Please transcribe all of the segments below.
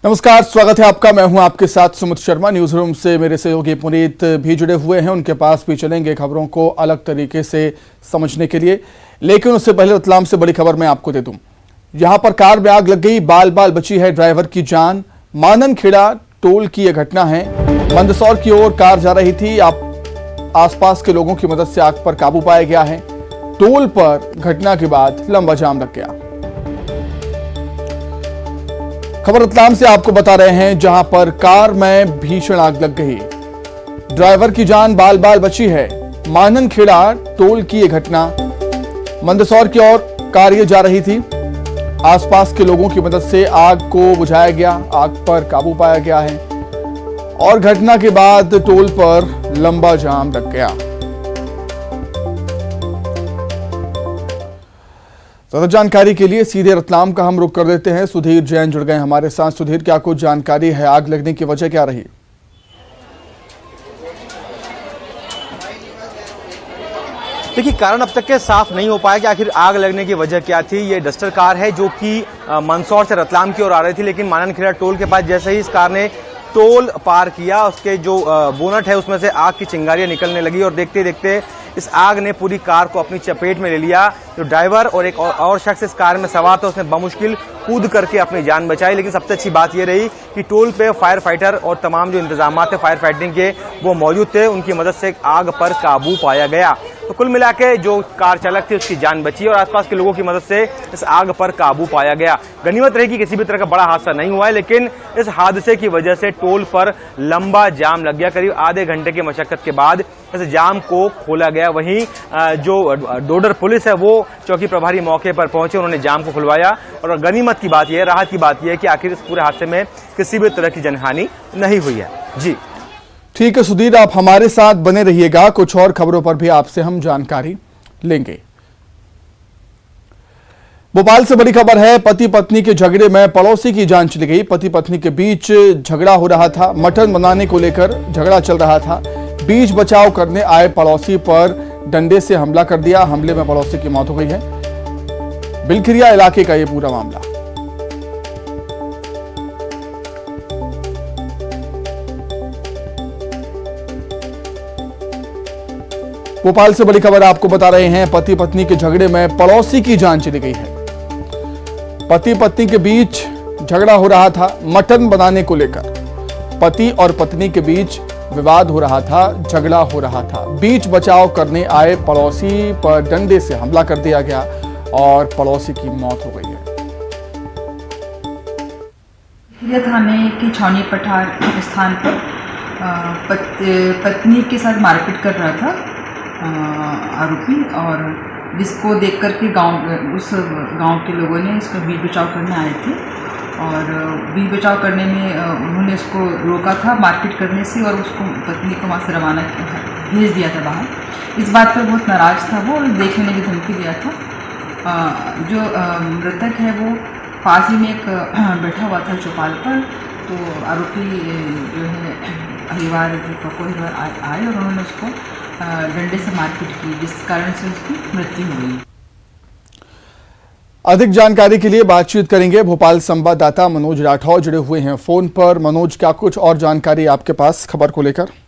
नमस्कार, स्वागत है आपका। मैं हूं आपके साथ सुमित शर्मा। न्यूज रूम से मेरे सहयोगी पुनीत भी जुड़े हुए हैं, उनके पास भी चलेंगे खबरों को अलग तरीके से समझने के लिए। लेकिन उससे पहले रतलाम से बड़ी खबर मैं आपको दे दूं। यहां पर कार में आग लग गई, बाल बाल बची है ड्राइवर की जान। माननखेड़ा टोल की यह घटना है। मंदसौर की ओर कार जा रही थी। आसपास के लोगों की मदद से आग पर काबू पाया गया है। टोल पर घटना के बाद लंबा जाम लग गया। खबर रतलाम से आपको बता रहे हैं, जहां पर कार में भीषण आग लग गई, ड्राइवर की जान बाल बाल बची है। माननखेड़ा टोल की यह घटना। मंदसौर की ओर कार ये जा रही थी। आसपास के लोगों की मदद से आग को बुझाया गया, आग पर काबू पाया गया है और घटना के बाद टोल पर लंबा जाम लग गया। ज्यादा जानकारी के लिए सीधे रतलाम का हम रुख कर देते हैं। सुधीर जैन जुड़ गए हमारे साथ। सुधीर, क्या कुछ जानकारी है? आग लगने की वजह क्या रही? देखिए, कारण अब तक के साफ नहीं हो पाया कि आखिर आग लगने की वजह क्या थी। ये डस्टर कार है जो कि मंदसौर से रतलाम की ओर आ रही थी, लेकिन माननखेड़ा टोल के पास जैसे ही इस कार ने टोल पार किया, उसके जो बोनट है उसमें से आग की चिंगारियां निकलने लगी और देखते देखते इस आग ने पूरी कार को अपनी चपेट में ले लिया। जो ड्राइवर और एक और शख्स इस कार में सवार था, उसने बमुश्किल कूद करके अपनी जान बचाई। लेकिन सबसे अच्छी बात यह रही कि टोल पे फायर फाइटर और तमाम जो इंतजाम थे फायर फाइटिंग के, वो मौजूद थे। उनकी मदद से आग पर काबू पाया गया। तो कुल मिला के जो कार चालक थी उसकी जान बची और आसपास के लोगों की मदद से इस आग पर काबू पाया गया। गनीमत रही कि किसी भी तरह का बड़ा हादसा नहीं हुआ है, लेकिन इस हादसे की वजह से टोल पर लंबा जाम लग गया। करीब आधे घंटे की मशक्कत के बाद इस जाम को खोला गया। वहीं जो डोडर पुलिस है वो चौकी प्रभारी मौके पर पहुंचे, उन्होंने जाम को खुलवाया। और गनीमत की बात यह, राहत की बात यह है कि आखिर इस पूरे हादसे में किसी भी तरह की जनहानि नहीं हुई है। जी ठीक है सुधीर, आप हमारे साथ बने रहिएगा। कुछ और खबरों पर भी आपसे हम जानकारी लेंगे। भोपाल से बड़ी खबर है। पति पत्नी के झगड़े में पड़ोसी की जान चली गई। पति पत्नी के बीच झगड़ा हो रहा था। मटन बनाने को लेकर झगड़ा चल रहा था। बीच बचाव करने आए पड़ोसी पर डंडे से हमला कर दिया। हमले में पड़ोसी की मौत हो गई है। बिलखिरिया इलाके का यह पूरा मामला। भोपाल से बड़ी खबर आपको बता रहे हैं। पति पत्नी के झगड़े में पड़ोसी की जान चली गई है। पति पत्नी के बीच झगड़ा हो रहा था मटन बनाने को लेकर। पति और पत्नी के बीच विवाद हो रहा था, झगड़ा हो रहा था। बीच बचाव करने आए पड़ोसी पर डंडे से हमला कर दिया गया और पड़ोसी की मौत हो गई है। थाने की छावनी पठार स्थान पर पत्नी के साथ मारपीट कर रहा था आरोपी, और जिसको देख कर के उस गांव के लोगों ने इसका बीच बचाव करने आए थे और बीच बचाव करने में उन्होंने उसको रोका था मारपीट करने से और उसको पत्नी को वहाँ से रवाना भेज दिया था बाहर। इस बात पर बहुत नाराज़ था वो और देख लेने की धमकी दिया था। जो मृतक है वो पास ही में एक बैठा हुआ था चौपाल पर। तो आरोपी जो है हरिवार आए और उन्होंने उसको डंडे से मारपीट की, जिस कारण से उसकी मृत्यु हो गई। अधिक जानकारी के लिए बातचीत करेंगे। भोपाल संवाददाता मनोज राठौर जुड़े हुए हैं फोन पर। मनोज, क्या कुछ और जानकारी आपके पास खबर को लेकर?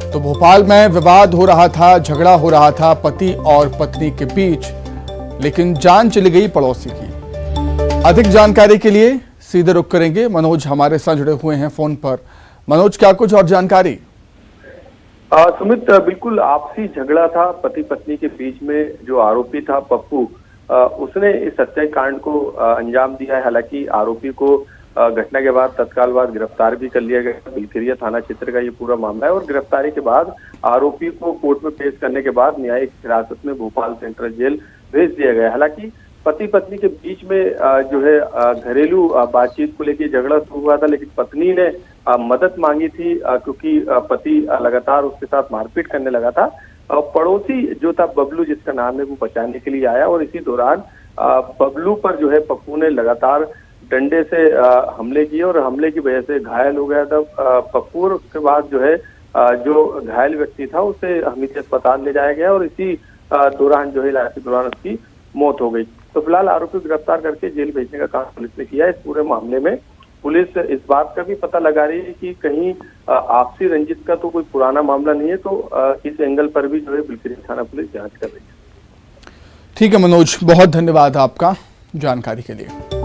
तो भोपाल में विवाद हो रहा था, झगड़ा हो रहा था पति और पत्नी के बीच, लेकिन जान चली गई पड़ोसी की। अधिक जानकारी के लिए सीधे रुख करेंगे। मनोज हमारे साथ जुड़े हुए हैं फोन पर। मनोज, क्या कुछ और जानकारी? सुमित, बिल्कुल आपसी झगड़ा था पति पत्नी के बीच में। जो आरोपी था पप्पू, उसने इस हत्याकांड को अंजाम दिया है। हालांकि आरोपी को घटना के बाद तत्काल बाद गिरफ्तार भी कर लिया गया। बिलखिरिया थाना क्षेत्र का ये पूरा मामला है और गिरफ्तारी के बाद आरोपी को कोर्ट में पेश करने के बाद न्यायिक हिरासत में भोपाल सेंट्रल जेल भेज दिया गया। हालांकि पति पत्नी के बीच में जो है घरेलू बातचीत को लेकर झगड़ा शुरू हुआ था, लेकिन पत्नी ने मदद मांगी थी क्योंकि पति लगातार उसके साथ मारपीट करने लगा था। पड़ोसी जो था बबलू, जिसका नाम है, वो बचाने के लिए आया और इसी दौरान बबलू पर जो है पप्पू ने लगातार डंडे से हमले किए और हमले की वजह से घायल हो गया था पप्पू। और उसके बाद जो है जो घायल व्यक्ति था उसे हमीरपुर अस्पताल ले जाया गया और इसी दौरान जो है इलाज के दौरान उसकी मौत हो गई। तो फिलहाल आरोपी को गिरफ्तार करके जेल भेजने का काम पुलिस ने किया है। इस पूरे मामले में पुलिस इस बात का भी पता लगा रही है कि कहीं आपसी रंजिश का तो कोई पुराना मामला नहीं है, तो इस एंगल पर भी जो है बिलखिरी थाना पुलिस जांच कर रही है। ठीक है मनोज, बहुत धन्यवाद आपका जानकारी के लिए।